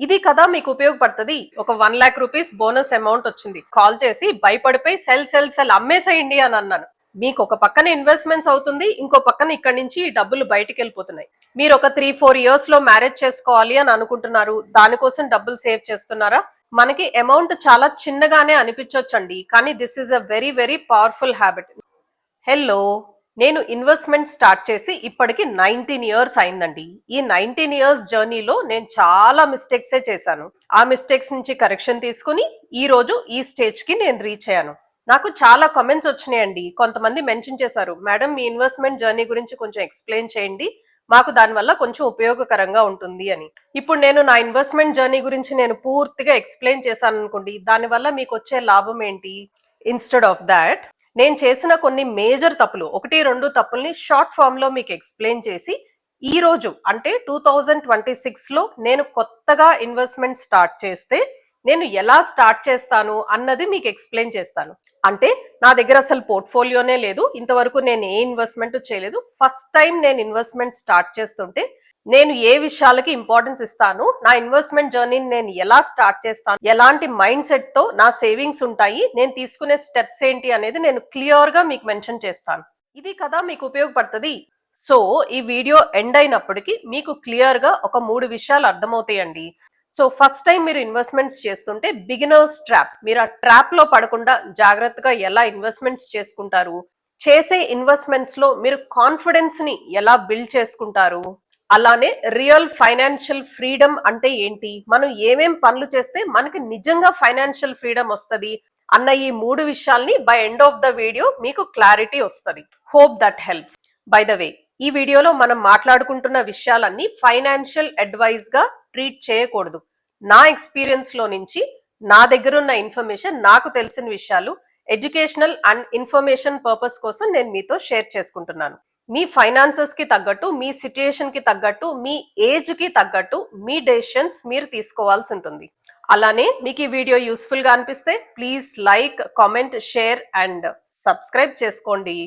ఇది కదా మీకు ఉపయోగపడుతుంది. ఒక 1,00,000 రూపీస్ బోనస్ అమౌంట్ వచ్చింది. కాల్ చేసి భయపడిపోయి సెల్ సెల్ సెల్ అమ్మేసేయండి అని అన్నాను. మీకు ఒక పక్కన ఇన్వెస్ట్మెంట్స్ అవుతుంది, ఇంకో పక్కన ఇక్కడ నుంచి డబ్బులు బయటికి వెళ్ళిపోతున్నాయి. మీరు ఒక 3-4 ఇయర్స్ లో మ్యారేజ్ చేసుకోవాలి అని అనుకుంటున్నారు, దానికోసం డబ్బులు సేవ్ చేస్తున్నారా? మనకి అమౌంట్ చాలా చిన్నగానే అనిపించవచ్చండి, కానీ this is a very very powerful habit. Hello, నేను ఇన్వెస్ట్మెంట్ స్టార్ట్ చేసి ఇప్పటికి 19 ఇయర్స్ అయిందండి. ఈ 19 ఇయర్స్ జర్నీలో నేను చాలా మిస్టేక్సే చేశాను. ఆ మిస్టేక్స్ నుంచి కరెక్షన్ తీసుకుని ఈ రోజు ఈ స్టేజ్ కి నేను రీచ్ అయ్యాను. నాకు చాలా కామెంట్స్ వచ్చినాయండి. కొంతమంది మెన్షన్ చేశారు, మేడం మీ ఇన్వెస్ట్మెంట్ జర్నీ గురించి కొంచెం ఎక్స్ప్లెయిన్ చేయండి, మాకు దానివల్ల కొంచెం ఉపయోగకరంగా ఉంటుంది అని. ఇప్పుడు నేను నా ఇన్వెస్ట్మెంట్ జర్నీ గురించి నేను పూర్తిగా ఎక్స్ప్లెయిన్ చేశాను అనుకోండి, దానివల్ల మీకు వచ్చే లాభం ఏంటి? ఇన్స్టెడ్ ఆఫ్ దాట్ నేను చేసిన కొన్ని మేజర్ తప్పులు, 1-2 తప్పుల్ని షార్ట్ ఫామ్ లో మీకు ఎక్స్ప్లెయిన్ చేసి ఈ రోజు అంటే 2026 లో నేను కొత్తగా ఇన్వెస్ట్మెంట్ స్టార్ట్ చేస్తే నేను ఎలా స్టార్ట్ చేస్తాను అన్నది మీకు ఎక్స్ప్లెయిన్ చేస్తాను. అంటే నా దగ్గర అసలు పోర్ట్ఫోలియోనే లేదు, ఇంతవరకు నేను ఏ ఇన్వెస్ట్మెంట్ చేయలేదు. ఫస్ట్ టైం నేను ఇన్వెస్ట్మెంట్ స్టార్ట్ చేస్తుంటే నేను ఏ విషయాలకి ఇంపార్టెన్స్ ఇస్తాను, నా ఇన్వెస్ట్మెంట్ జర్నీని నేను ఎలా స్టార్ట్ చేస్తాను, ఎలాంటి మైండ్ సెట్ తో నా సేవింగ్స్ ఉంటాయి, నేను తీసుకునే స్టెప్స్ ఏంటి అనేది నేను క్లియర్ గా మీకు మెన్షన్ చేస్తాను. ఇది కదా మీకు ఉపయోగపడుతుంది. సో ఈ వీడియో ఎండ్ అయినప్పటికీ మీకు క్లియర్ గా ఒక 3 విషయాలు అర్థమవుతాయండి. సో ఫస్ట్ టైం మీరు ఇన్వెస్ట్మెంట్స్ చేస్తుంటే బిగినర్స్ ట్రాప్, మీరు ఆ ట్రాప్ లో పడకుండా జాగ్రత్తగా ఎలా ఇన్వెస్ట్మెంట్స్ చేసుకుంటారు, చేసే ఇన్వెస్ట్మెంట్స్ లో మీరు కాన్ఫిడెన్స్ ని ఎలా బిల్డ్ చేసుకుంటారు, అలానే రియల్ ఫైనాన్షియల్ ఫ్రీడమ్ అంటే ఏంటి, మనం ఏమేం పనులు చేస్తే మనకి నిజంగా ఫైనాన్షియల్ ఫ్రీడమ్ వస్తుంది అన్న ఈ 3 విషయాల్ని by end of the video మీకు క్లారిటీ వస్తుంది. Hope that helps. By the way, ఈ వీడియోలో మనం మాట్లాడుకుంటున్న విషయాలన్నీ ఫైనాన్షియల్ అడ్వైస్ గా ట్రీట్ చేయకూడదు. నా ఎక్స్పీరియన్స్ లో నుంచి నా దగ్గర ఉన్న ఇన్ఫర్మేషన్, నాకు తెలిసిన విషయాలు ఎడ్యుకేషనల్ అండ్ ఇన్ఫర్మేషన్ పర్పస్ కోసం నేను మీతో షేర్ చేసుకుంటున్నాను. మీ ఫైనాన్సెస్ కి తగ్గట్టు, మీ సిచ్యుయేషన్ కి తగ్గట్టు, మీ ఏజ్ కి తగ్గట్టు మీ డెసిషన్స్ మీరు తీసుకోవాల్సి ఉంటుంది. అలానే మీకు ఈ వీడియో యూస్ఫుల్ గా అనిపిస్తే please like, comment, share and subscribe చేసుకోండి.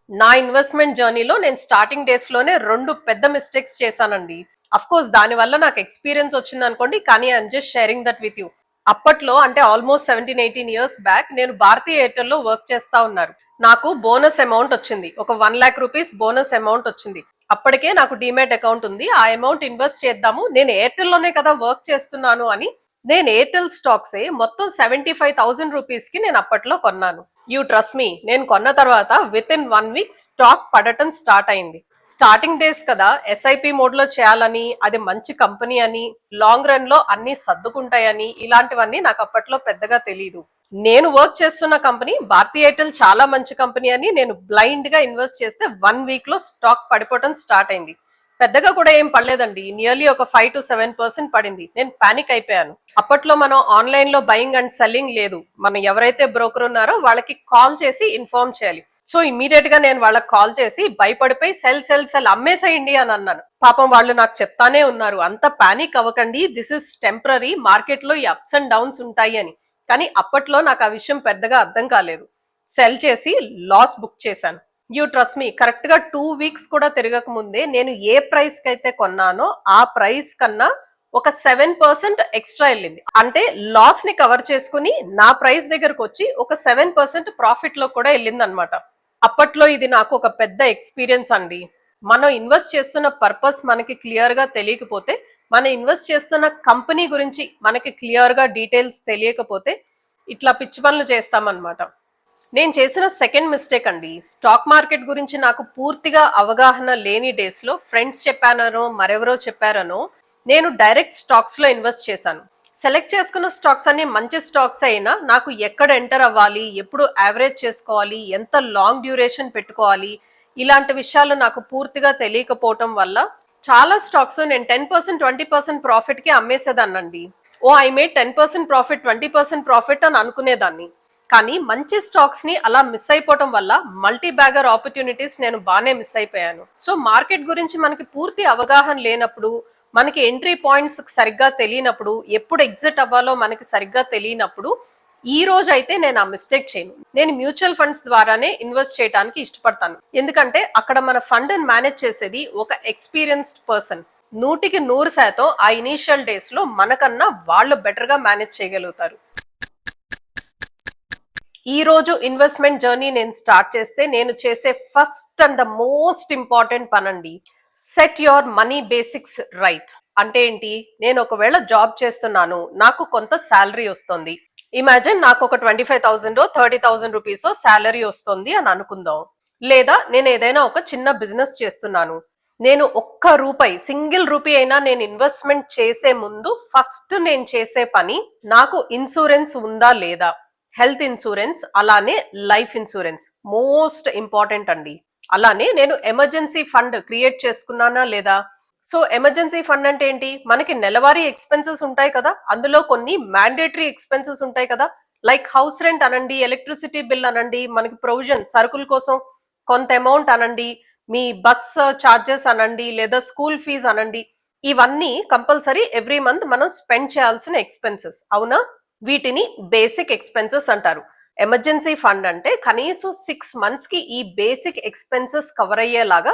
నా ఇన్వెస్ట్మెంట్ జర్నీలో నేను స్టార్టింగ్ డేస్ లోనే 2 పెద్ద మిస్టేక్స్ చేశానండి. అఫ్ కోర్స్ దాని వల్ల నాకు ఎక్స్పీరియన్స్ వచ్చింది అనుకోండి, కానీ I'm just sharing that with you. అప్పట్లో అంటే ఆల్మోస్ట్ 17-18 ఇయర్స్ బ్యాక్ నేను భారతీయ ఎయిర్టెల్ లో వర్క్ చేస్తా ఉన్నారు. నాకు బోనస్ అమౌంట్ వచ్చింది, ఒక 1,00,000 రూపీస్ బోనస్ అమౌంట్ వచ్చింది. అప్పటికే నాకు డిమాట్ అకౌంట్ ఉంది, ఆ అమౌంట్ ఇన్వెస్ట్ చేద్దాము, నేను ఎయిర్టెల్ లోనే కదా వర్క్ చేస్తున్నాను అని నేను ఎయిర్టెల్ స్టాక్స్ మొత్తం 75,000 రూపీస్ కి నేను అప్పట్లో కొన్నాను. యూ ట్రస్ట్ మీ, నేను కొన్న తర్వాత విత్ ఇన్ 1 వీక్ స్టాక్ పడటం స్టార్ట్ అయింది. స్టార్టింగ్ డేస్ కదా, ఎస్ఐపి మోడ్ లో చేయాలని, అది మంచి కంపెనీ అని, లాంగ్ రన్ లో అన్ని సర్దుకుంటాయని, ఇలాంటివన్నీ నాకు అప్పట్లో పెద్దగా తెలియదు. నేను వర్క్ చేస్తున్న కంపెనీ భారతీ ఎయిర్టెల్ చాలా మంచి కంపెనీ అని నేను బ్లైండ్ గా ఇన్వెస్ట్ చేస్తే 1 వీక్ లో స్టాక్ పడిపోవడం స్టార్ట్ అయింది. పెద్దగా కూడా ఏం పడలేదండి, నియర్లీ ఒక 5-7% పడింది. నేను పానిక్ అయిపోయాను. అప్పట్లో మనం ఆన్లైన్ లో బయింగ్ అండ్ సెల్లింగ్ లేదు, మనం ఎవరైతే బ్రోకర్ ఉన్నారో వాళ్ళకి కాల్ చేసి ఇన్ఫార్మ్ చేయాలి. సో ఇమీడియట్ గా నేను వాళ్ళకి కాల్ చేసి భయపడిపోయి సెల్ సెల్ సెల్ అమ్మేసేయండి అని అన్నాను. పాపం వాళ్ళు నాకు చెప్తానే ఉన్నారు, అంత పానిక్ అవ్వకండి, దిస్ ఇస్ టెంపరీ, మార్కెట్ లో ఈ అప్స్ అండ్ డౌన్స్ ఉంటాయి అని. కానీ అప్పట్లో నాకు ఆ విషయం పెద్దగా అర్థం కాలేదు. సెల్ చేసి లాస్ బుక్ చేశాను. యూ ట్రస్ట్ మీ, కరెక్ట్ గా 2 వీక్స్ కూడా తిరగక ముందే నేను ఏ ప్రైస్ కి అయితే కొన్నానో ఆ ప్రైస్ కన్నా ఒక 7% ఎక్స్ట్రా వెళ్ళింది. అంటే లాస్ ని కవర్ చేసుకుని నా ప్రైస్ దగ్గరకు వచ్చి ఒక 7% ప్రాఫిట్ లో కూడా వెళ్ళింది అనమాట. అప్పట్లో ఇది నాకు ఒక పెద్ద ఎక్స్పీరియన్స్ అండి. మనం ఇన్వెస్ట్ చేస్తున్న పర్పస్ మనకి క్లియర్ గా తెలియకపోతే, మనం ఇన్వెస్ట్ చేస్తున్న కంపెనీ గురించి మనకి క్లియర్ గా డీటెయిల్స్ తెలియకపోతే ఇట్లా పిచ్చి పనులు చేస్తామన్నమాట. నేను చేసిన సెకండ్ మిస్టేక్ అండి, స్టాక్ మార్కెట్ గురించి నాకు పూర్తిగా అవగాహన లేని డేస్ లో ఫ్రెండ్స్ చెప్పానో మరెవరో చెప్పారనో నేను డైరెక్ట్ స్టాక్స్ లో ఇన్వెస్ట్ చేశాను. సెలెక్ట్ చేసుకున్న స్టాక్స్ అన్ని మంచి స్టాక్స్ అయినా నాకు ఎక్కడ ఎంటర్ అవ్వాలి, ఎప్పుడు యావరేజ్ చేసుకోవాలి, ఎంత లాంగ్ డ్యూరేషన్ పెట్టుకోవాలి, ఇలాంటి విషయాలు నాకు పూర్తిగా తెలియకపోవటం వల్ల చాలా స్టాక్స్ నేను 10% 20% ప్రాఫిట్ కి అమ్మేసేదాన్నండి. ఓ ఐ మేడ్ 10% ప్రాఫిట్, 20% ప్రాఫిట్ అని అనుకునేదాన్ని. కానీ మంచి స్టాక్స్ ని అలా మిస్ అయిపోవటం వల్ల మల్టీ బ్యాగర్ ఆపర్చునిటీస్ నేను బాగానే మిస్ అయిపోయాను. సో మార్కెట్ గురించి మనకి పూర్తి అవగాహన లేనప్పుడు, మనకి ఎంట్రీ పాయింట్స్ సరిగ్గా తెలియనప్పుడు, ఎప్పుడు ఎగ్జిట్ అవ్వాలో మనకి సరిగ్గా తెలియనప్పుడు ఈ రోజు అయితే నేను ఆ మిస్టేక్ చేయను. నేను మ్యూచువల్ ఫండ్స్ ద్వారానే ఇన్వెస్ట్ చేయడానికి ఇష్టపడతాను. ఎందుకంటే అక్కడ మన ఫండ్ మేనేజ్ చేసేది ఒక ఎక్స్పీరియన్స్డ్ పర్సన్. 100% ఆ ఇనీషియల్ డేస్ లో మనకన్నా వాళ్ళు బెటర్ గా మేనేజ్ చేయగలుగుతారు. ఈ రోజు ఇన్వెస్ట్మెంట్ జర్నీ నేను స్టార్ట్ చేస్తే నేను చేసే first and the most important పనండి, set your money basics right. అంటే ఏంటి, నేను ఒకవేళ జాబ్ చేస్తున్నాను, నాకు కొంత శాలరీ వస్తుంది. ఇమాజిన్ నాకు ఒక 25,000 30,000 రూపీస్ శాలరీ వస్తుంది అని అనుకుందాం. లేదా నేను ఏదైనా ఒక చిన్న బిజినెస్ చేస్తున్నాను, నేను ఒక్క రూపాయి, సింగిల్ రూపీ అయినా నేను ఇన్వెస్ట్మెంట్ చేసే ముందు ఫస్ట్ నేను చేసే పని, నాకు ఇన్సూరెన్స్ ఉందా లేదా, హెల్త్ ఇన్సూరెన్స్, అలానే లైఫ్ ఇన్సూరెన్స్ మోస్ట్ ఇంపార్టెంట్ అండి. అలానే నేను ఎమర్జెన్సీ ఫండ్ క్రియేట్ చేసుకున్నానా లేదా. సో ఎమర్జెన్సీ ఫండ్ అంటే ఏంటి, మనకి నెలవారీ ఎక్స్పెన్సెస్ ఉంటాయి కదా, అందులో కొన్ని మ్యాండేటరీ ఎక్స్పెన్సెస్ ఉంటాయి కదా, లైక్ హౌస్ రెంట్ అనండి, ఎలక్ట్రిసిటీ బిల్ అనండి, మనకి ప్రొవిజన్ సరుకుల కోసం కొంత అమౌంట్ అనండి, మీ బస్ చార్జెస్ అనండి, లేదా స్కూల్ ఫీజ్ అనండి, ఇవన్నీ కంపల్సరీ ఎవ్రీ మంత్ మనం స్పెండ్ చేయాల్సిన ఎక్స్పెన్సెస్, అవునా. వీటిని బేసిక్ ఎక్స్పెన్సెస్ అంటారు. ఎమర్జెన్సీ ఫండ్ అంటే కనీసం 6 months కి ఈ బేసిక్ ఎక్స్పెన్సెస్ కవర్ అయ్యేలాగా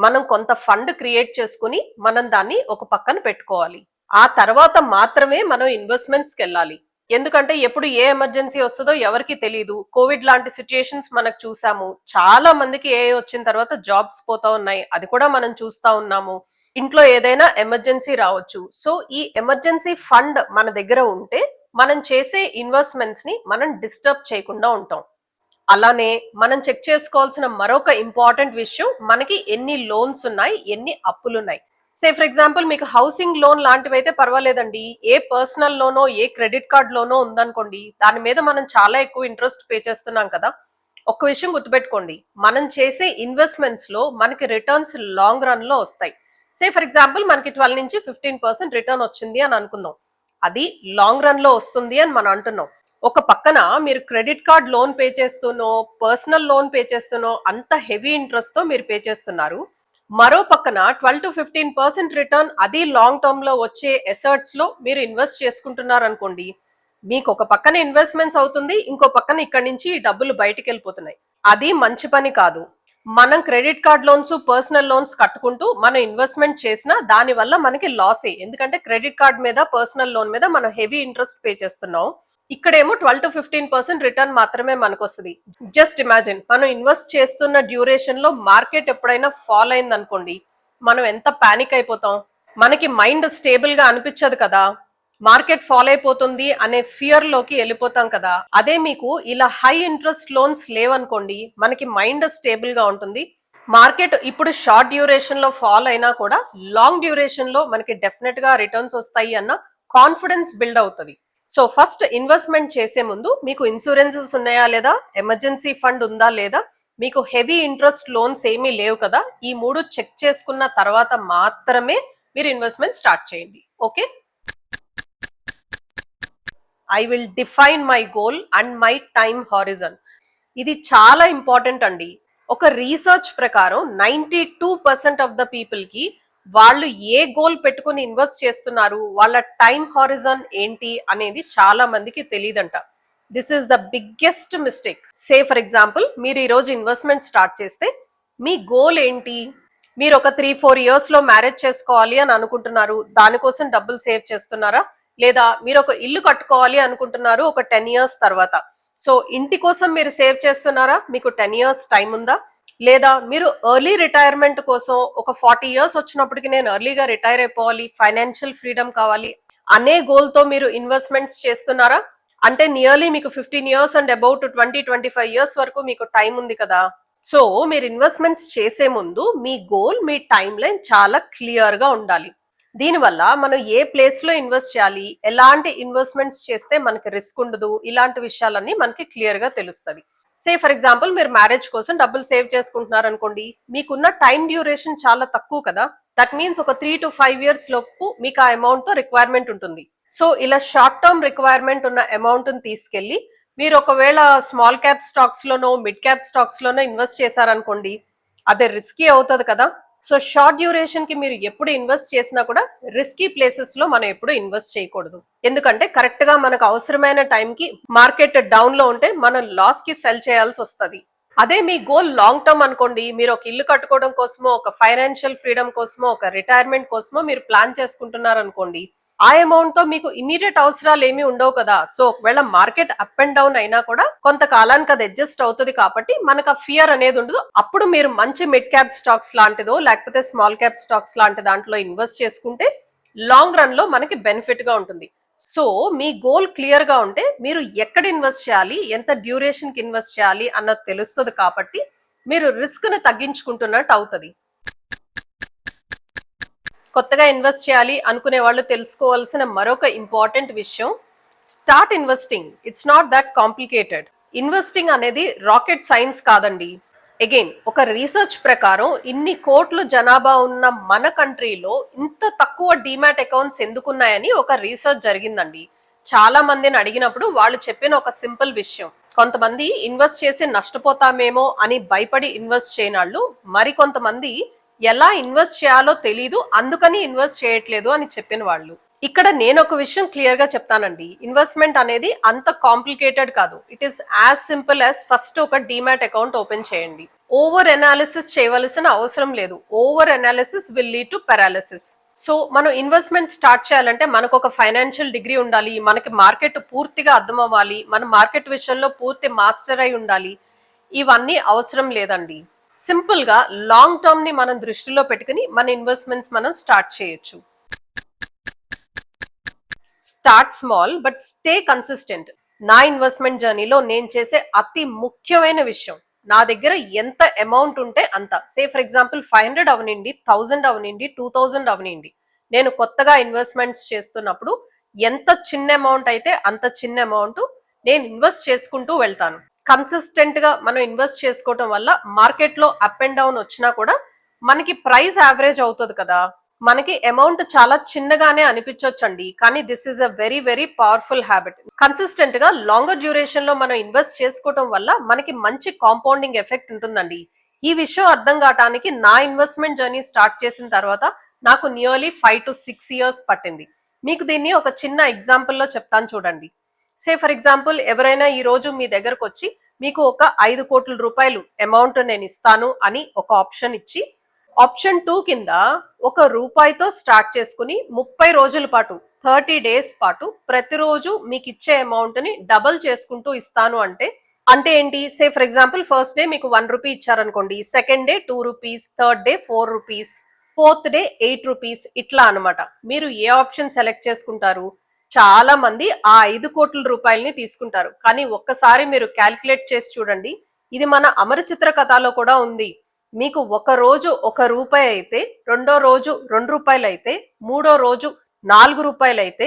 మనం కొంత ఫండ్ క్రియేట్ చేసుకుని మనం దాన్ని ఒక పక్కన పెట్టుకోవాలి. ఆ తర్వాత మాత్రమే మనం ఇన్వెస్ట్మెంట్స్ కి వెళ్ళాలి. ఎందుకంటే ఎప్పుడు ఏ ఎమర్జెన్సీ వస్తుందో ఎవరికి తెలియదు. కోవిడ్ లాంటి సిచ్యుయేషన్స్ మనకు చూసాము. చాలా మందికి ఏ వచ్చిన తర్వాత జాబ్స్ పోతా ఉన్నాయి, అది కూడా మనం చూస్తా ఉన్నాము. ఇంట్లో ఏదైనా ఎమర్జెన్సీ రావచ్చు. సో ఈ ఎమర్జెన్సీ ఫండ్ మన దగ్గర ఉంటే మనం చేసే ఇన్వెస్ట్మెంట్స్ ని మనం డిస్టర్బ్ చేయకుండా ఉంటాం. అలానే మనం చెక్ చేసుకోవాల్సిన మరొక ఇంపార్టెంట్ విషయం, మనకి ఎన్ని లోన్స్ ఉన్నాయి, ఎన్ని అప్పులు ఉన్నాయి. సే ఫర్ ఎగ్జాంపుల్ మీకు హౌసింగ్ లోన్ లాంటివి అయితే పర్వాలేదండి, ఏ పర్సనల్ లోనో ఏ క్రెడిట్ కార్డ్ లోనో ఉందనుకోండి, దాని మీద మనం చాలా ఎక్కువ ఇంట్రెస్ట్ పే చేస్తున్నాం కదా. ఒక్క విషయం గుర్తుపెట్టుకోండి, మనం చేసే ఇన్వెస్ట్మెంట్స్ లో మనకి రిటర్న్స్ లాంగ్ రన్ లో వస్తాయి. సే ఫర్ ఎగ్జాంపుల్ మనకి 12 నుంచి 15% రిటర్న్ వచ్చింది అని అనుకుందాం, అది లాంగ్ రన్ లో వస్తుంది అని మనం అంటున్నాం. ఒక పక్కన మీరు క్రెడిట్ కార్డ్ లోన్ పే చేస్తూనో పర్సనల్ లోన్ పే చేస్తూనో అంత హెవీ ఇంట్రెస్ట్ తో మీరు పే చేస్తున్నారు. మరో పక్కన 12 to 15% రిటర్న్, అది లాంగ్ టర్మ్ లో వచ్చే ఎసర్ట్స్ లో మీరు ఇన్వెస్ట్ చేసుకుంటున్నారు అనుకోండి, మీకు ఒక పక్కన ఇన్వెస్ట్మెంట్స్ అవుతుంది, ఇంకో పక్కన ఇక్కడ నుంచి డబ్బులు బయటికి వెళ్ళిపోతున్నాయి. అది మంచి పని కాదు. మనం credit card loans personal loans కట్టుకుంటూ మనం ఇన్వెస్ట్మెంట్ చేసినా దాని వల్ల మనకి లాసే. ఎందుకంటే క్రెడిట్ కార్డ్ మీద పర్సనల్ లోన్ మీద మనం హెవీ ఇంట్రెస్ట్ పే చేస్తున్నాం, ఇక్కడేమో 12 to 15% రిటర్న్ మాత్రమే మనకు వస్తుంది. జస్ట్ ఇమాజిన్, మనం ఇన్వెస్ట్ చేస్తున్న డ్యూరేషన్ లో మార్కెట్ ఎప్పుడైనా ఫాల్ అయింది అనుకోండి, మనం ఎంత పానిక్ అయిపోతాం. మనకి మైండ్ స్టేబుల్ గా అనిపించదు కదా, మార్కెట్ ఫాల్ అయిపోతుంది అనే ఫియర్ లోకి వెళ్ళిపోతాం కదా. అదే మీకు ఇలా హై ఇంట్రెస్ట్ లోన్స్ లేవనుకోండి, మనకి మైండ్ స్టేబుల్ గా ఉంటుంది. మార్కెట్ ఇప్పుడు షార్ట్ డ్యూరేషన్ లో ఫాల్ అయినా కూడా లాంగ్ డ్యూరేషన్ లో మనకి డెఫినెట్ గా రిటర్న్స్ వస్తాయి అన్న కాన్ఫిడెన్స్ బిల్డ్ అవుతుంది. సో ఫస్ట్ ఇన్వెస్ట్మెంట్ చేసే ముందు మీకు ఇన్సూరెన్సెస్ ఉన్నాయా లేదా, ఎమర్జెన్సీ ఫండ్ ఉందా లేదా, మీకు హెవీ ఇంట్రెస్ట్ లోన్స్ ఏమీ లేవు కదా, ఈ 3 చెక్ చేసుకున్న తర్వాత మాత్రమే మీరు ఇన్వెస్ట్మెంట్ స్టార్ట్ చేయండి. Okay, I will define my goal and my time horizon. ఇది చాలా ఇంపార్టెంట్ అండి. ఒక రీసెర్చ్ ప్రకారం 92% ఆఫ్ ద పీపుల్ కి వాళ్ళు ఏ గోల్ పెట్టుకుని ఇన్వెస్ట్ చేస్తున్నారు, వాళ్ళ టైం హారిజన్ ఏంటి అనేది చాలా మందికి తెలియదంట. This is the biggest mistake. Say for example, మీరు ఈ రోజు ఇన్వెస్ట్మెంట్ స్టార్ట్ చేస్తే మీ గోల్ ఏంటి, మీరు ఒక 3-4 ఇయర్స్ లో మ్యారేజ్ చేసుకోవాలి అని అనుకుంటున్నారు, దానికోసం డబ్బులు సేవ్ చేస్తున్నారా, లేదా మీరు ఒక ఇల్లు కట్టుకోవాలి అనుకుంటున్నారు ఒక 10 years తర్వాత, సో ఇంటి కోసం మీరు సేవ్ చేస్తున్నారా, మీకు 10 years టైం ఉందా, లేదా మీరు ఎర్లీ రిటైర్మెంట్ కోసం ఒక 40 years వచ్చినప్పటికి నేను ఎర్లీగా రిటైర్ అయిపోవాలి, ఫైనాన్షియల్ ఫ్రీడమ్ కావాలి అనే గోల్ తో మీరు ఇన్వెస్ట్మెంట్స్ చేస్తున్నారా. అంటే నియర్లీ మీకు 15 years అండ్ అబౌట్ 20-25 years వరకు మీకు టైం ఉంది కదా. సో మీరు ఇన్వెస్ట్మెంట్స్ చేసే ముందు మీ గోల్, మీ టైం లైన్ చాలా క్లియర్ గా ఉండాలి. దీనివల్ల మనం ఏ ప్లేస్ లో ఇన్వెస్ట్ చేయాలి, ఎలాంటి ఇన్వెస్ట్మెంట్స్ చేస్తే మనకి రిస్క్ ఉండదు, ఇలాంటి విషయాలన్నీ మనకి క్లియర్ గా తెలుస్తుంది. సే ఫర్ ఎగ్జాంపుల్, మీరు మ్యారేజ్ కోసం డబ్బులు సేవ్ చేసుకుంటున్నారు అనుకోండి, మీకున్న టైం డ్యూరేషన్ చాలా తక్కువ కదా. దట్ మీన్స్ ఒక 3-5 years లోపు మీకు ఆ అమౌంట్ తో రిక్వైర్మెంట్ ఉంటుంది. సో ఇలా షార్ట్ టర్మ్ రిక్వైర్మెంట్ ఉన్న అమౌంట్ ని తీసుకెళ్లి మీరు ఒకవేళ స్మాల్ క్యాప్ స్టాక్స్ లోనో మిడ్ క్యాప్ స్టాక్స్ లోనో ఇన్వెస్ట్ చేశారనుకోండి, అదే రిస్కీ అవుతుంది కదా. సో షార్ట్ డ్యూరేషన్ కి మీరు ఎప్పుడు ఇన్వెస్ట్ చేసినా కూడా రిస్కీ ప్లేసెస్ లో మనం ఎప్పుడు ఇన్వెస్ట్ చేయకూడదు. ఎందుకంటే కరెక్ట్ గా మనకు అవసరమైన టైంకి మార్కెట్ డౌన్ లో ఉంటే మనం లాస్ కి సెల్ చేయాల్సి వస్తుంది. అదే మీ గోల్ లాంగ్ టర్మ్ అనుకోండి, మీరు ఒక ఇల్లు కట్టుకోవడం కోసమో, ఒక ఫైనాన్షియల్ ఫ్రీడమ్ కోసమో, ఒక రిటైర్మెంట్ కోసమో మీరు ప్లాన్ చేసుకుంటున్నారు అనుకోండి, ఆ అమౌంట్ తో మీకు ఇమీడియట్ అవసరాలు ఏమీ ఉండవు కదా. సో ఒకవేళ మార్కెట్ అప్ అండ్ డౌన్ అయినా కూడా కొంతకాలానికి అది అడ్జస్ట్ అవుతుంది కాబట్టి మనకు ఆ ఫియర్ అనేది ఉండదు. అప్పుడు మీరు మంచి మిడ్ క్యాప్ స్టాక్స్ లాంటిదో లేకపోతే స్మాల్ క్యాప్ స్టాక్స్ లాంటి దాంట్లో ఇన్వెస్ట్ చేసుకుంటే లాంగ్ రన్ లో మనకి బెనిఫిట్ గా ఉంటుంది. సో మీ గోల్ క్లియర్ గా ఉంటే మీరు ఎక్కడ ఇన్వెస్ట్ చేయాలి, ఎంత డ్యూరేషన్ కి ఇన్వెస్ట్ చేయాలి అన్నది తెలుస్తుంది కాబట్టి మీరు రిస్క్ ని తగ్గించుకుంటున్నట్టు అవుతుంది. కొత్తగా ఇన్వెస్ట్ చేయాలి అనుకునే వాళ్ళు తెలుసుకోవాల్సిన మరొక ఇంపార్టెంట్ విషయం, start investing. It's not that complicated. Investing అనేది రాకెట్ సైన్స్ కాదండి. అగైన్ ఒక రీసెర్చ్ ప్రకారం ఇన్ని కోట్ల జనాభా ఉన్న మన కంట్రీలో ఇంత తక్కువ డీమ్యాట్ అకౌంట్స్ ఎందుకున్నాయని ఒక రీసెర్చ్ జరిగిందండి. చాలా మందిని అడిగినప్పుడు వాళ్ళు చెప్పిన ఒక సింపుల్ విషయం, కొంతమంది ఇన్వెస్ట్ చేసి నష్టపోతామేమో అని భయపడి ఇన్వెస్ట్ చేయనాళ్ళు, మరి కొంతమంది ఎలా ఇన్వెస్ట్ చేయాలో తెలీదు అందుకని ఇన్వెస్ట్ చేయట్లేదు అని చెప్పిన వాళ్ళు. ఇక్కడ నేను ఒక విషయం క్లియర్ గా చెప్తానండి, ఇన్వెస్ట్మెంట్ అనేది అంత కాంప్లికేటెడ్ కాదు. It is as simple as first ఒక డీమ్యాట్ అకౌంట్ ఓపెన్ చేయండి. ఓవర్ అనాలిసిస్ చేయవలసిన అవసరం లేదు. Over analysis will lead to paralysis. So మనం ఇన్వెస్ట్మెంట్ స్టార్ట్ చేయాలంటే మనకు ఒక ఫైనాన్షియల్ డిగ్రీ ఉండాలి, మనకి మార్కెట్ పూర్తిగా అర్థం అవ్వాలి, మన మార్కెట్ విషయంలో పూర్తి మాస్టర్ అయి ఉండాలి. ఇవన్నీ అవసరం లేదండి. సింపుల్ గా లాంగ్ టర్మ్ ని మనం దృష్టిలో పెట్టుకుని మన ఇన్వెస్ట్మెంట్స్ మనం స్టార్ట్ చేయొచ్చు. Start small but stay consistent. నా ఇన్వెస్ట్మెంట్ జర్నీలో నేను చేసే అతి ముఖ్యమైన విషయం, నా దగ్గర ఎంత అమౌంట్ ఉంటే అంత. సే ఫర్ ఎగ్జాంపుల్ 500 అవనండి, 1000 అవనండి, 2000 అవనండి, నేను కొత్తగా ఇన్వెస్ట్మెంట్స్ చేస్తున్నప్పుడు ఎంత చిన్న అమౌంట్ అయితే అంత చిన్న అమౌంట్ నేను ఇన్వెస్ట్ చేసుకుంటూ వెళ్తాను. కన్సిస్టెంట్ గా మనం ఇన్వెస్ట్ చేసుకోవటం వల్ల మార్కెట్ లో అప్ అండ్ డౌన్ వచ్చినా కూడా మనకి ప్రైస్ యావరేజ్ అవుతుంది కదా. మనకి అమౌంట్ చాలా చిన్నగానే అనిపించవచ్చండి, కానీ this is a very very powerful habit. Consistent గా లాంగర్ డ్యూరేషన్ లో మనం ఇన్వెస్ట్ చేసుకోవడం వల్ల మనకి మంచి కాంపౌండింగ్ ఎఫెక్ట్ ఉంటుందండి. ఈ విషయం అర్థం కావడానికి నా ఇన్వెస్ట్మెంట్ జర్నీ స్టార్ట్ చేసిన తర్వాత నాకు నియర్లీ 5 to 6 years పట్టింది. మీకు దీన్ని ఒక చిన్న ఎగ్జాంపుల్ లో చెప్తాను చూడండి. సే ఫర్ ఎగ్జాంపుల్ ఎవరైనా ఈ రోజు మీ దగ్గరకు వచ్చి మీకు ఒక 5 కోట్ల రూపాయలు అమౌంట్ నేను ఇస్తాను అని ఒక ఆప్షన్ ఇచ్చి, ఆప్షన్ 2 కింద ఒక రూపాయితో స్టార్ట్ చేసుకుని 30 రోజుల పాటు 30 days పాటు ప్రతిరోజు మీకు ఇచ్చే అమౌంట్ ని డబుల్ చేసుకుంటూ ఇస్తాను అంటే అంటే ఏంటి? సే ఫర్ ఎగ్జాంపుల్ ఫస్ట్ డే మీకు 1 రూపీ ఇచ్చారనుకోండి, second day 2 rupees, third day 4 rupees, fourth day 8 rupees, ఇట్లా అనమాట. మీరు ఏ ఆప్షన్ సెలెక్ట్ చేసుకుంటారు? చాలా మంది ఆ 5 కోట్ల రూపాయలని తీసుకుంటారు, కానీ ఒక్కసారి మీరు క్యాల్కులేట్ చేసి చూడండి, ఇది మన అమరచిత్ర కథలో కూడా ఉంది. మీకు ఒక రోజు 1 రూపాయి అయితే, రెండో రోజు 2 రూపాయలు అయితే, మూడో రోజు 4 రూపాయలు అయితే,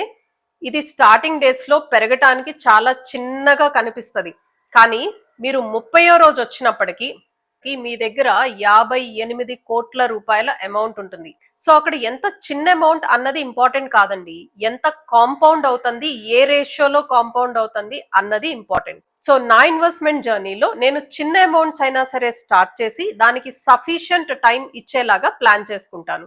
ఇది స్టార్టింగ్ డేస్ లో పెరగటానికి చాలా చిన్నగా కనిపిస్తుంది. కానీ మీరు 30వ రోజు వచ్చినప్పటికీ మీ దగ్గర 58 కోట్ల రూపాయల అమౌంట్ ఉంటుంది. సో అక్కడ ఎంత చిన్న అమౌంట్ అన్నది ఇంపార్టెంట్ కాదండి, ఎంత కాంపౌండ్ అవుతుంది, ఏ రేషియోలో కాంపౌండ్ అవుతుంది అన్నది ఇంపార్టెంట్. సో నా ఇన్వెస్ట్మెంట్ జర్నీలో నేను చిన్న అమౌంట్స్ అయినా సరే స్టార్ట్ చేసి దానికి సఫిషియంట్ టైం ఇచ్చేలాగా ప్లాన్ చేసుకుంటాను.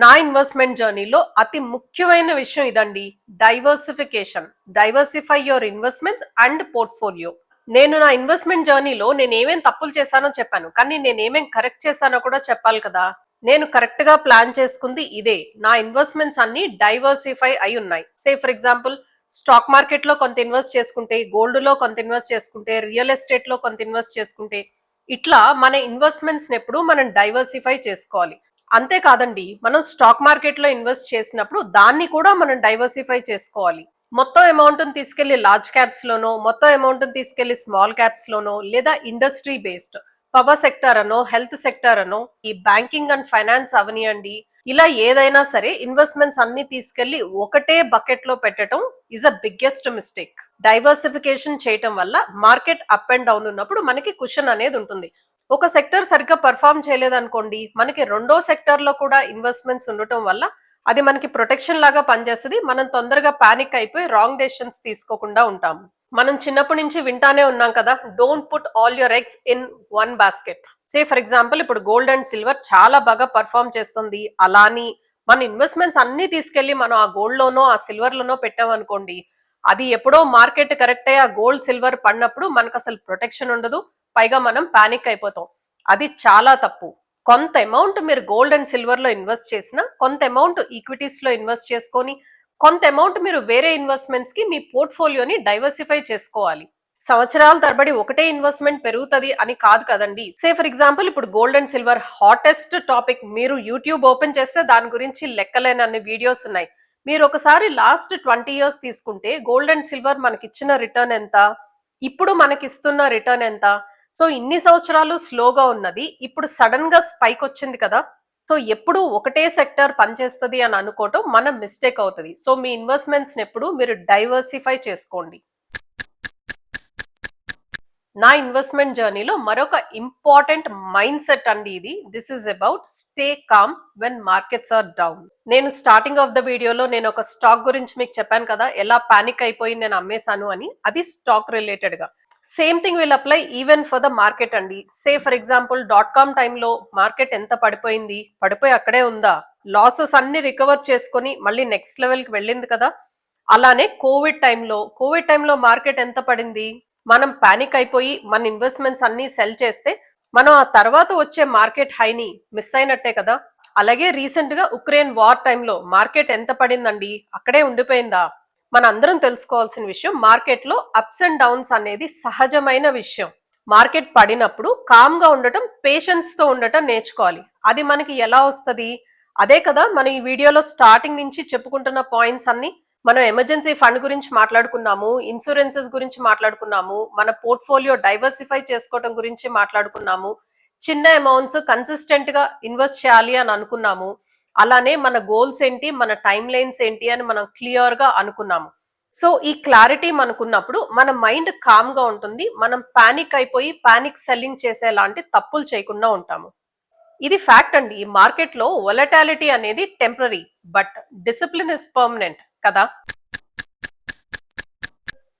నా ఇన్వెస్ట్మెంట్ జర్నీలో అతి ముఖ్యమైన విషయం ఇదండి, diversification. Diversify your investments and portfolio. నేను నా ఇన్వెస్ట్మెంట్ జర్నీలో నేను ఏమేం తప్పులు చేశానో చెప్పాను, కానీ నేను ఏమేం కరెక్ట్ చేశానో కూడా చెప్పాలి కదా. నేను కరెక్ట్ గా ప్లాన్ చేసుకుంది ఇదే. నా ఇన్వెస్ట్మెంట్స్ అన్ని డైవర్సిఫై అయి ఉన్నాయి. సే ఫర్ ఎగ్జాంపుల్ స్టాక్ మార్కెట్ లో కొంత ఇన్వెస్ట్ చేసుకుంటే, గోల్డ్ లో కొంత ఇన్వెస్ట్ చేసుకుంటే, రియల్ ఎస్టేట్ లో కొంత ఇన్వెస్ట్ చేసుకుంటే, ఇట్లా మన ఇన్వెస్ట్మెంట్స్ ఎప్పుడు మనం డైవర్సిఫై చేసుకోవాలి. అంతేకాదండి, మనం స్టాక్ మార్కెట్ లో ఇన్వెస్ట్ చేసినప్పుడు దాన్ని కూడా మనం డైవర్సిఫై చేసుకోవాలి. మొత్తం అమౌంట్ తీసుకెళ్లి లార్జ్ క్యాప్స్ లోనో, మొత్తం అమౌంట్ తీసుకెళ్లి స్మాల్ క్యాప్స్ లోనో, లేదా ఇండస్ట్రీ బేస్డ్ పవర్ సెక్టర్ అనో, హెల్త్ సెక్టర్ అనో, ఈ బ్యాంకింగ్ అండ్ ఫైనాన్స్ అవనియండి, ఇలా ఏదైనా సరే ఇన్వెస్ట్మెంట్స్ అన్ని తీసుకెళ్లి ఒకటే బకెట్ లో పెట్టడం is a biggest mistake. Diversification చేయటం వల్ల మార్కెట్ అప్ అండ్ డౌన్ ఉన్నప్పుడు మనకి కుషన్ అనేది ఉంటుంది. ఒక సెక్టర్ సరిగ్గా పర్ఫామ్ చేయలేదనుకోండి, మనకి రెండో సెక్టర్ లో కూడా ఇన్వెస్ట్మెంట్స్ ఉండటం వల్ల అది మనకి ప్రొటెక్షన్ లాగా పనిచేస్తుంది. మనం తొందరగా పానిక్ అయిపోయి రాంగ్ డెసిషన్స్ తీసుకోకుండా ఉంటాము. మనం చిన్నప్పటి నుంచి వింటానే ఉన్నాం కదా, don't put all your eggs in one basket. Say for example ఇప్పుడు గోల్డ్ అండ్ సిల్వర్ చాలా బాగా పర్ఫామ్ చేస్తుంది, అలాని మన ఇన్వెస్ట్మెంట్స్ అన్ని తీసుకెళ్లి మనం ఆ గోల్డ్ లోనో ఆ సిల్వర్ లోనో పెట్టామనుకోండి, అది ఎప్పుడో మార్కెట్ కరెక్ట్ అయ్యి ఆ గోల్డ్ సిల్వర్ పడినప్పుడు మనకు అసలు ప్రొటెక్షన్ ఉండదు, పైగా మనం పానిక్ అయిపోతాం. అది చాలా తప్పు. కొంత అమౌంట్ మీరు గోల్డ్ అండ్ సిల్వర్ లో ఇన్వెస్ట్ చేసినా, కొంత అమౌంట్ ఈక్విటీస్ లో ఇన్వెస్ట్ చేసుకొని, కొంత అమౌంట్ మీరు వేరే ఇన్వెస్ట్మెంట్స్ కి మీ పోర్ట్ఫోలియోని డైవర్సిఫై చేసుకోవాలి. సంవత్సరాల తరబడి ఒకటే ఇన్వెస్ట్మెంట్ పెరుగుతుంది అని కాదు కదండి. సే ఫర్ ఎగ్జాంపుల్ ఇప్పుడు gold and silver hottest topic, మీరు యూట్యూబ్ ఓపెన్ చేస్తే దాని గురించి లెక్కలేనన్ని వీడియోస్ ఉన్నాయి. మీరు ఒకసారి లాస్ట్ 20 years తీసుకుంటే గోల్డ్ అండ్ సిల్వర్ మనకిచ్చిన రిటర్న్ ఎంత, ఇప్పుడు మనకిస్తున్న రిటర్న్ ఎంత. సో ఇన్ని సంవత్సరాలు స్లోగా ఉన్నది, ఇప్పుడు సడన్ గా స్పైక్ వచ్చింది కదా. సో ఎప్పుడు ఒకటే సెక్టర్ పనిచేస్తుంది అని అనుకోవటం మన మిస్టేక్ అవుతుంది. సో మీ ఇన్వెస్ట్మెంట్స్ ఎప్పుడు మీరు డైవర్సిఫై చేసుకోండి. నా ఇన్వెస్ట్మెంట్ జర్నీలో మరొక ఇంపార్టెంట్ మైండ్ సెట్ అండి ఇది. This is about stay calm when markets are down. నేను స్టార్టింగ్ ఆఫ్ ద వీడియోలో నేను ఒక స్టాక్ గురించి మీకు చెప్పాను కదా, ఎలా పానిక్ అయిపోయి నేను అమ్మేశాను అని. అది స్టాక్ రిలేటెడ్ గా. Same thing will apply even for the market అండి. సే ఫర్ ఎగ్జాంపుల్ .com టైంలో మార్కెట్ ఎంత పడిపోయింది, పడిపోయి అక్కడే ఉందా, లాసెస్ అన్ని రికవర్ చేసుకొని మళ్ళీ నెక్స్ట్ లెవెల్ కి వెళ్ళింది కదా. అలానే కోవిడ్ టైంలో మార్కెట్ ఎంత పడింది, మనం పానిక్ అయిపోయి మన ఇన్వెస్ట్మెంట్స్ అన్ని సెల్ చేస్తే మనం ఆ తర్వాత వచ్చే మార్కెట్ హైని మిస్ అయినట్టే కదా. అలాగే రీసెంట్ గా ఉక్రెయిన్ వార్ టైంలో మార్కెట్ ఎంత పడిందండి, అక్కడే ఉండిపోయిందా. మన అందరం తెలుసుకోవాల్సిన విషయం, మార్కెట్ లో అప్స్ అండ్ డౌన్స్ అనేది సహజమైన విషయం. మార్కెట్ పడినప్పుడు కామ్ గా ఉండటం, పేషెన్స్ తో ఉండటం నేర్చుకోవాలి. అది మనకి ఎలా వస్తుంది, అదే కదా మనం ఈ వీడియోలో స్టార్టింగ్ నుంచి చెప్పుకుంటున్న పాయింట్స్ అన్ని. మనం ఎమర్జెన్సీ ఫండ్ గురించి మాట్లాడుకున్నాము, ఇన్సూరెన్సెస్ గురించి మాట్లాడుకున్నాము, మన పోర్ట్ఫోలియో డైవర్సిఫై చేసుకోవడం గురించి మాట్లాడుకున్నాము, చిన్న అమౌంట్స్ కన్సిస్టెంట్ గా ఇన్వెస్ట్ చేయాలి అని అనుకున్నాము. అలానే మన గోల్స్ ఏంటి, మన టైం లైన్స్ ఏంటి అని మనం క్లియర్ గా అనుకున్నాము. సో ఈ క్లారిటీ మనకున్నప్పుడు మన మైండ్ కామ్ గా ఉంటుంది, మనం పానిక్ అయిపోయి పానిక్ సెల్లింగ్ చేసేలాంటి తప్పులు చేయకుండా ఉంటాము. ఇది ఫ్యాక్ట్ అండి. మార్కెట్ లో వొలటాలిటీ అనేది temporary, but discipline is permanent కదా.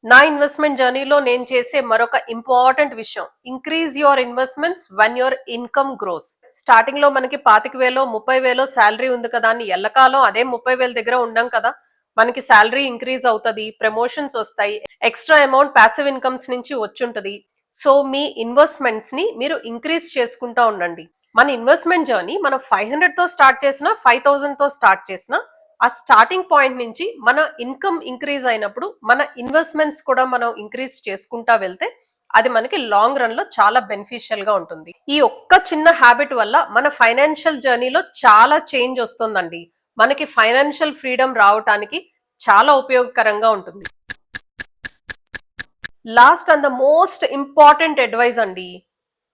నా ఇన్వెస్ట్మెంట్ జర్నీలో నేను చేసే మరొక ఇంపార్టెంట్ విషయం, increase your investments one your income gross. Starting లో మనకి 25,000 30,000 శాలరీ ఉంది కదా అని ఎల్లకాలం అదే 30,000 దగ్గర ఉండం కదా. మనకి శాలరీ ఇంక్రీజ్ అవుతుంది, ప్రమోషన్స్ వస్తాయి, ఎక్స్ట్రా అమౌంట్ ప్యాసివ్ ఇన్కమ్స్ నుంచి వచ్చుంటది. సో మీ ఇన్వెస్ట్మెంట్స్ ని మీరు ఇంక్రీజ్ చేసుకుంటా ఉండండి. మన ఇన్వెస్ట్మెంట్ జర్నీ మనం 500 తో స్టార్ట్ చేసినా, 5,000 తో స్టార్ట్ చేసినా, ఆ స్టార్టింగ్ పాయింట్ నుంచి మన ఇన్కమ్ ఇంక్రీజ్ అయినప్పుడు మన ఇన్వెస్ట్మెంట్స్ కూడా మనం ఇంక్రీజ్ చేసుకుంటా వెళ్తే అది మనకి లాంగ్ రన్ లో చాలా బెనిఫిషియల్ గా ఉంటుంది. ఈ ఒక్క చిన్న హ్యాబిట్ వల్ల మన ఫైనాన్షియల్ జర్నీలో చాలా చేంజ్ వస్తుందండి. మనకి ఫైనాన్షియల్ ఫ్రీడమ్ రావటానికి చాలా ఉపయోగకరంగా ఉంటుంది. Last and the most important advice అండి,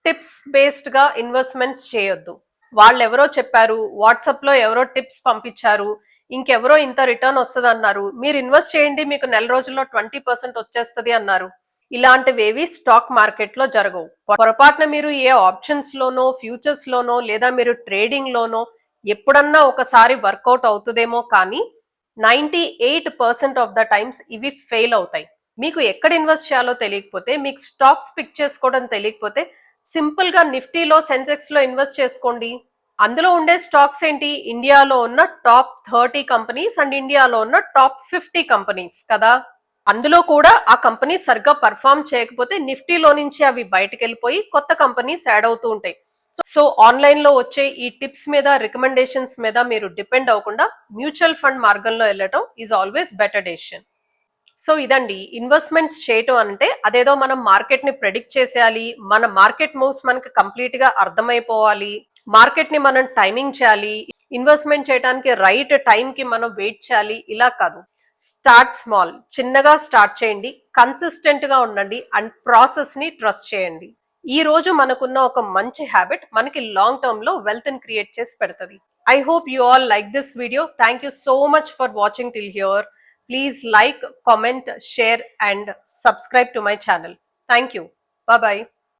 టిప్స్ బేస్డ్ గా ఇన్వెస్ట్మెంట్స్ చేయొద్దు. వాళ్ళు ఎవరో చెప్పారు, వాట్సాప్ లో ఎవరో టిప్స్ పంపించారు, ఇంకెవరో ఇంత రిటర్న్ వస్తుంది అన్నారు, మీరు ఇన్వెస్ట్ చేయండి మీకు నెల రోజుల్లో 20% వచ్చేస్తుంది అన్నారు. ఇలాంటివేవి స్టాక్ మార్కెట్ లో జరగవు. పొరపాటున మీరు ఏ ఆప్షన్స్ లోనో, ఫ్యూచర్స్ లోనో, లేదా మీరు ట్రేడింగ్ లోనో ఎప్పుడన్నా ఒకసారి వర్కౌట్ అవుతుందేమో, కానీ 98% ఆఫ్ ద టైమ్స్ ఇవి ఫెయిల్ అవుతాయి. మీకు ఎక్కడ ఇన్వెస్ట్ చేయాలో తెలియకపోతే, మీకు స్టాక్స్ పిక్ చేసుకోవడం తెలియకపోతే, సింపుల్ గా నిఫ్టీలో, సెన్సెక్స్ లో ఇన్వెస్ట్ చేసుకోండి. అందులో ఉండే స్టాక్స్ ఏంటి, ఇండియాలో ఉన్న టాప్ 30 కంపెనీస్ అండ్ ఇండియాలో ఉన్న టాప్ 50 కంపెనీస్ కదా. అందులో కూడా ఆ కంపెనీ సరిగ్గా పర్ఫామ్ చేయకపోతే నిఫ్టీలో నుంచి అవి బయటకు వెళ్ళిపోయి కొత్త కంపెనీస్ యాడ్ అవుతూ ఉంటాయి. సో ఆన్లైన్ లో వచ్చే ఈ టిప్స్ మీద, రికమెండేషన్స్ మీద మీరు డిపెండ్ అవ్వకుండా మ్యూచువల్ ఫండ్ మార్గంలో వెళ్ళటం is always better decision. So ఇదండి, ఇన్వెస్ట్మెంట్స్ చేయటం అంటే అదేదో మనం మార్కెట్ ని ప్రెడిక్ట్ చేసేయాలి, మన మార్కెట్ మూవ్స్ మనకి కంప్లీట్ గా అర్థమైపోవాలి, మార్కెట్ ని మనం టైమింగ్ చేయాలి, ఇన్వెస్ట్మెంట్ చేయడానికి రైట్ టైం కి మనం వెయిట్ చేయాలి, ఇలా కాదు. స్టార్ట్ స్మాల్, చిన్నగా స్టార్ట్ చేయండి, కన్సిస్టెంట్ గా ఉండండి అండ్ ప్రాసెస్ ని ట్రస్ట్ చేయండి. ఈ రోజు మనకున్న ఒక మంచి హ్యాబిట్ మనకి లాంగ్ టర్మ్ లో వెల్త్ ని క్రియేట్ చేసి పెడుతుంది. I hope you all like this video. Thank you so much for watching till here. Please like, comment, share and subscribe to my channel. Thank you. Bye bye.